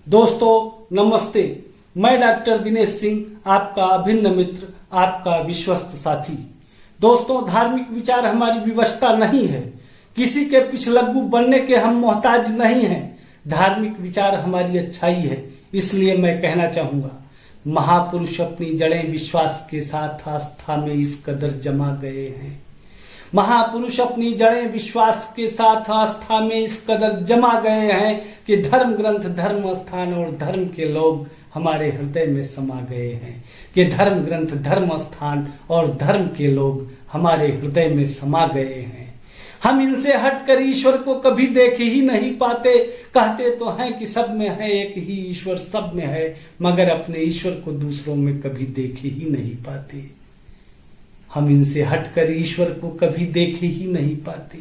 दोस्तों नमस्ते। मैं डॉक्टर दिनेश सिंह, आपका अभिन्न मित्र, आपका विश्वस्त साथी। दोस्तों, धार्मिक विचार हमारी विवशता नहीं है। किसी के पिछलग्गू बनने के हम मोहताज नहीं हैं। धार्मिक विचार हमारी अच्छाई है। इसलिए मैं कहना चाहूंगा, महापुरुष अपनी जड़ें विश्वास के साथ आस्था में इस कदर जमा गए हैं। महापुरुष अपनी जड़ें विश्वास के साथ आस्था में इस कदर जमा गए हैं कि धर्म ग्रंथ, धर्म स्थान और धर्म के लोग हमारे हृदय में समा गए हैं। कि धर्म ग्रंथ, धर्म स्थान और धर्म के लोग हमारे हृदय में समा गए हैं। हम इनसे हटकर ईश्वर को कभी देख ही नहीं पाते। कहते तो हैं कि सब में है एक ही ईश्वर, सब में है, मगर अपने ईश्वर को दूसरों में कभी देख ही नहीं पाते। हम इनसे हटकर ईश्वर को कभी देख ही नहीं पाते।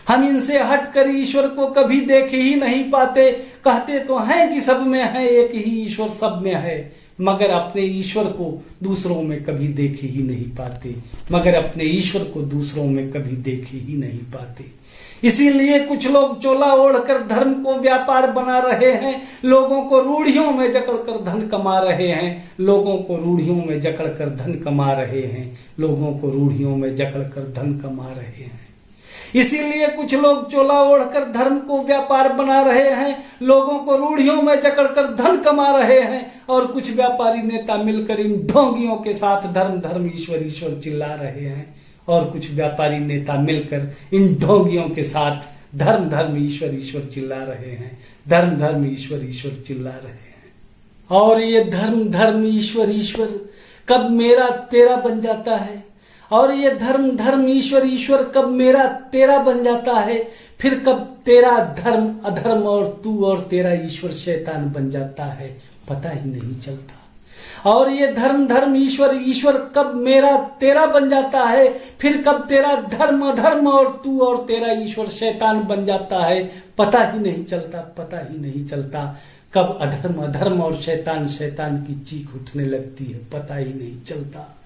हम इनसे हटकर ईश्वर को कभी देख ही नहीं पाते। कहते तो हैं कि सब में है एक ही ईश्वर, सब में है, मगर अपने ईश्वर को दूसरों में कभी देख ही नहीं पाते। मगर अपने ईश्वर को दूसरों में कभी देख ही नहीं पाते। इसीलिए कुछ लोग चोला ओढ़कर धर्म को व्यापार बना रहे हैं। लोगों को रूढ़ियों में जकड़कर धन कमा रहे हैं। लोगों को रूढ़ियों में जकड़कर धन कमा रहे हैं। लोगों को रूढ़ियों में जकड़कर धन कमा रहे हैं। इसीलिए कुछ लोग चोला ओढ़कर धर्म को व्यापार बना रहे हैं। लोगों को रूढ़ियों में जकड़कर धन कमा रहे हैं। और कुछ व्यापारी नेता मिलकर इन ढोंगियों के साथ धर्म धर्म ईश्वर ईश्वर चिल्ला रहे हैं। और कुछ व्यापारी नेता मिलकर इन ढोंगियों के साथ धर्म धर्म ईश्वर ईश्वर चिल्ला रहे हैं। धर्म धर्म ईश्वर ईश्वर चिल्ला रहे हैं। और ये धर्म धर्म ईश्वर ईश्वर कब मेरा तेरा बन जाता है। और ये धर्म धर्म ईश्वर ईश्वर कब मेरा तेरा बन जाता है। फिर कब तेरा धर्म अधर्म और तू और तेरा ईश्वर शैतान बन जाता है, पता ही नहीं चलता। और ये धर्म धर्म ईश्वर ईश्वर कब मेरा तेरा बन जाता है। फिर कब तेरा धर्म अधर्म और तू और तेरा ईश्वर शैतान बन जाता है, पता ही नहीं चलता। पता ही नहीं चलता कब अधर्म अधर्म और शैतान शैतान की चीख उठने लगती है, पता ही नहीं चलता।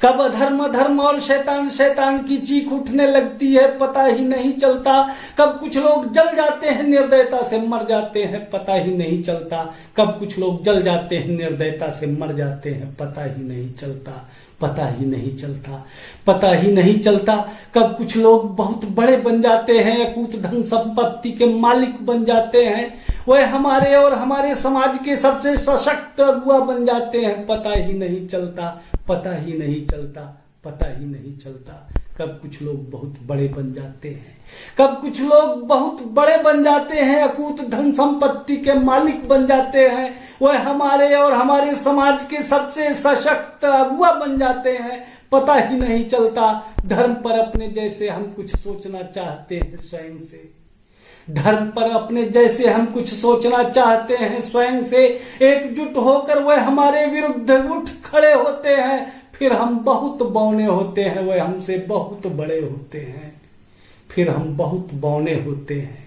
कब अधर्म धर्म और शैतान शैतान की चीख उठने लगती है, पता ही नहीं चलता। कब कुछ लोग जल जाते हैं, निर्दयता से मर जाते हैं, पता ही नहीं चलता। कब कुछ लोग जल जाते हैं, निर्दयता से मर जाते हैं, पता ही नहीं चलता। पता ही नहीं चलता। पता ही नहीं चलता। कब कुछ लोग बहुत बड़े बन जाते हैं, अकूत धन संपत्ति के मालिक बन जाते हैं, वह हमारे और हमारे समाज के सबसे सशक्त अगुआ बन जाते हैं, पता ही नहीं चलता। पता ही नहीं चलता। पता ही नहीं चलता। कब कुछ लोग बहुत बड़े बन जाते हैं। कब कुछ लोग बहुत बड़े बन जाते हैं, अकूत धन संपत्ति के मालिक बन जाते हैं, वह हमारे और हमारे समाज के सबसे सशक्त अगुआ बन जाते हैं, पता ही नहीं चलता। धर्म पर अपने जैसे हम कुछ सोचना चाहते हैं स्वयं से। धर्म पर अपने जैसे हम कुछ सोचना चाहते हैं स्वयं से। एकजुट होकर वह हमारे विरुद्ध उठ खड़े होते हैं। फिर हम बहुत बौने होते हैं, वह हमसे बहुत बड़े होते हैं। फिर हम बहुत बौने होते हैं,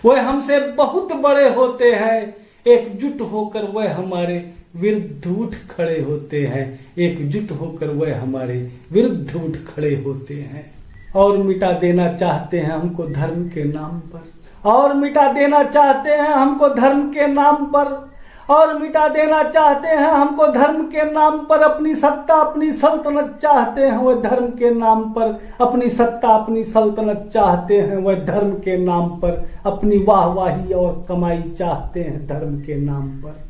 वह हमसे बहुत बड़े होते हैं। एकजुट होकर वह हमारे विरुद्ध उठ खड़े होते हैं। एकजुट होकर वह हमारे विरुद्ध उठ खड़े होते हैं। और मिटा देना चाहते हैं हमको धर्म के नाम पर। और मिटा देना चाहते हैं हमको धर्म के नाम पर। और मिटा देना चाहते हैं हमको धर्म के नाम पर। अपनी सत्ता अपनी सल्तनत चाहते हैं वह धर्म के नाम पर। अपनी सत्ता अपनी सल्तनत चाहते हैं वह धर्म के नाम पर। अपनी वाहवाही और कमाई चाहते हैं धर्म के नाम पर।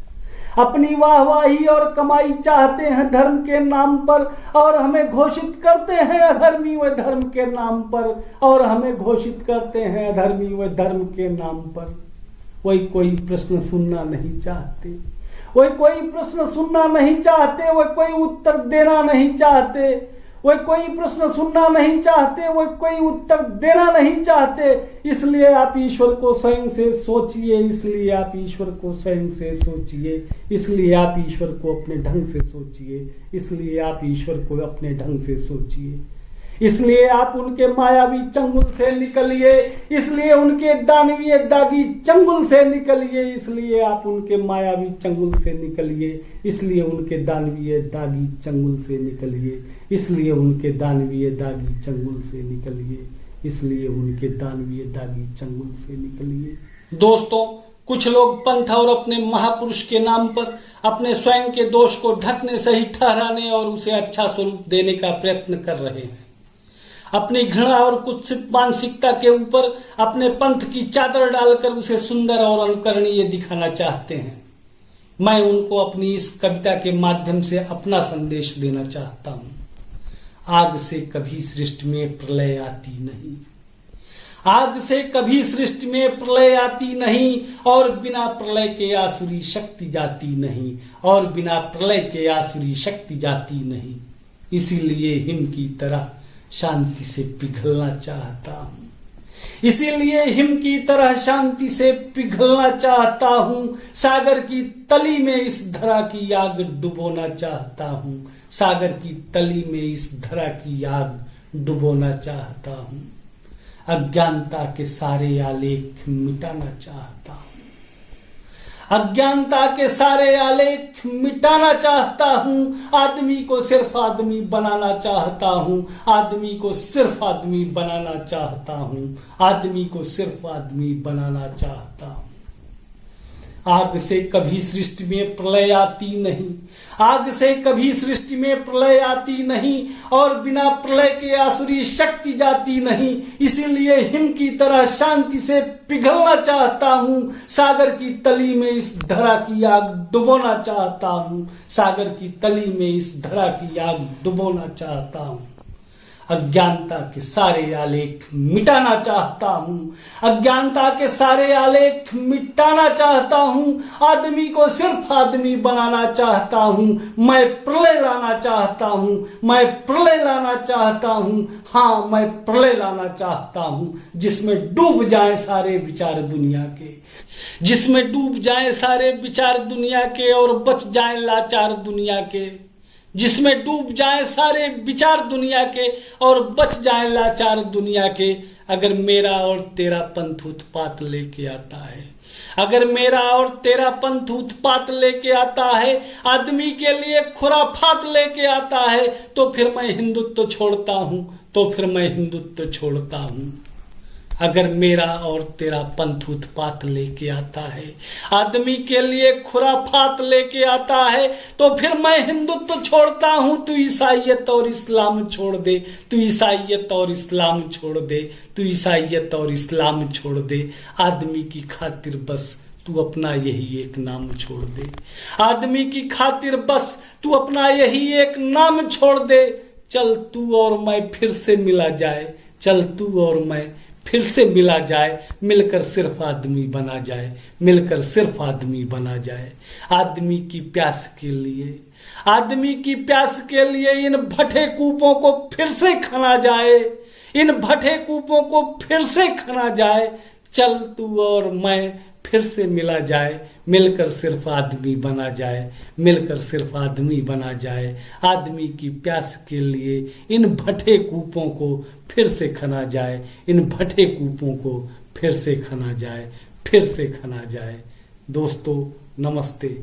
अपनी वाहवाही और कमाई चाहते हैं धर्म के नाम पर। और हमें घोषित करते हैं अधर्मी व धर्म के नाम पर। और हमें घोषित करते हैं अधर्मी व धर्म के नाम पर। वही कोई प्रश्न सुनना नहीं चाहते। वही कोई प्रश्न सुनना नहीं चाहते। वह कोई उत्तर देना नहीं चाहते। वह कोई प्रश्न सुनना नहीं चाहते। वह कोई उत्तर देना नहीं चाहते। इसलिए आप ईश्वर को स्वयं से सोचिए। इसलिए आप ईश्वर को स्वयं से सोचिए। इसलिए आप ईश्वर को अपने ढंग से सोचिए। इसलिए आप ईश्वर को अपने ढंग से सोचिए। इसलिए आप उनके मायावी चंगुल से निकलिए। इसलिए उनके दानवीय दागी चंगुल से निकलिए। इसलिए आप उनके मायावी चंगुल से निकलिए। इसलिए उनके दानवीय दागी चंगुल से निकलिए। इसलिए उनके दानवीय दागी चंगुल से निकलिए। इसलिए उनके दानवीय दागी चंगुल से निकलिए। दोस्तों, कुछ लोग पंथ और अपने महापुरुष के नाम पर अपने स्वयं के दोष को ढकने सही ठहराने और उसे अच्छा स्वरूप देने का प्रयत्न कर रहे हैं। अपनी घृणा और कुत्सित मानसिकता के ऊपर अपने पंथ की चादर डालकर उसे सुंदर और अनुकरणीय दिखाना चाहते हैं। मैं उनको अपनी इस कविता के माध्यम से अपना संदेश देना चाहता हूं। आग से कभी सृष्टि में प्रलय आती नहीं, आग से कभी सृष्टि में प्रलय आती नहीं, और बिना प्रलय के आसुरी शक्ति जाती नहीं, और बिना प्रलय के आसुरी शक्ति जाती नहीं। इसीलिए हिम की तरह शांति से पिघलना चाहता हूं, इसीलिए हिम की तरह शांति से पिघलना चाहता हूं। सागर की तली में इस धरा की आग डुबोना चाहता हूं, सागर की तली में इस धरा की आग डुबोना चाहता हूं। अज्ञानता के सारे आलेख मिटाना चाहता हूं, अज्ञानता के सारे आलेख मिटाना चाहता हूं। आदमी को सिर्फ आदमी बनाना चाहता हूं, आदमी को सिर्फ आदमी बनाना चाहता हूं, आदमी को सिर्फ आदमी बनाना चाहता हूं। आग से कभी सृष्टि में प्रलय आती नहीं, आग से कभी सृष्टि में प्रलय आती नहीं, और बिना प्रलय के आसुरी शक्ति जाती नहीं। इसीलिए हिम की तरह शांति से पिघलना चाहता हूं। सागर की तली में इस धरा की आग डुबोना चाहता हूं, सागर की तली में इस धरा की आग डुबोना चाहता हूं। अज्ञानता के सारे आलेख मिटाना चाहता हूं, अज्ञानता के सारे आलेख मिटाना चाहता हूं। आदमी को सिर्फ आदमी बनाना चाहता हूं। मैं प्रलय लाना चाहता हूं, मैं प्रलय लाना चाहता हूं। हाँ, मैं प्रलय लाना चाहता हूं, जिसमें डूब जाए सारे विचार दुनिया के, जिसमें डूब जाए सारे विचार दुनिया के और बच जाए लाचार दुनिया के, जिसमें डूब जाए सारे विचार दुनिया के और बच जाए लाचार दुनिया के। अगर मेरा और तेरा पंथ उत्पात लेके आता है, अगर मेरा और तेरा पंथ उत्पात लेके आता है, आदमी के लिए खुराफात लेके आता है, तो फिर मैं हिंदुत्व छोड़ता हूं, तो फिर मैं हिंदुत्व छोड़ता हूं। अगर मेरा और तेरा पंथ उत्पात लेके आता है, आदमी के लिए खुराफात लेके आता है, तो फिर मैं हिंदुत्व छोड़ता हूं। तू ईसाइयत और इस्लाम छोड़ दे, तू ईसाइयत और इस्लाम छोड़ दे, तू ईसाइयत और इस्लाम छोड़ दे। आदमी की खातिर बस तू अपना यही एक नाम छोड़ दे, आदमी की खातिर बस तू अपना यही एक नाम छोड़ दे। चल तू और मैं फिर से मिला जाए, चल तू और मैं फिर से मिला जाए, मिलकर सिर्फ आदमी बना जाए, मिलकर सिर्फ आदमी बना जाए। आदमी की प्यास के लिए, आदमी की प्यास के लिए इन भटे कूपों को फिर से खना जाए, इन भटे कूपों को फिर से खना जाए। चल तू और मैं फिर से मिला जाए, मिलकर सिर्फ आदमी बना जाए, मिलकर सिर्फ आदमी बना जाए। आदमी की प्यास के लिए इन भटे कूपों को फिर से खना जाए, इन भटे कूपों को फिर से खना जाए, फिर से खना जाए। दोस्तों नमस्ते।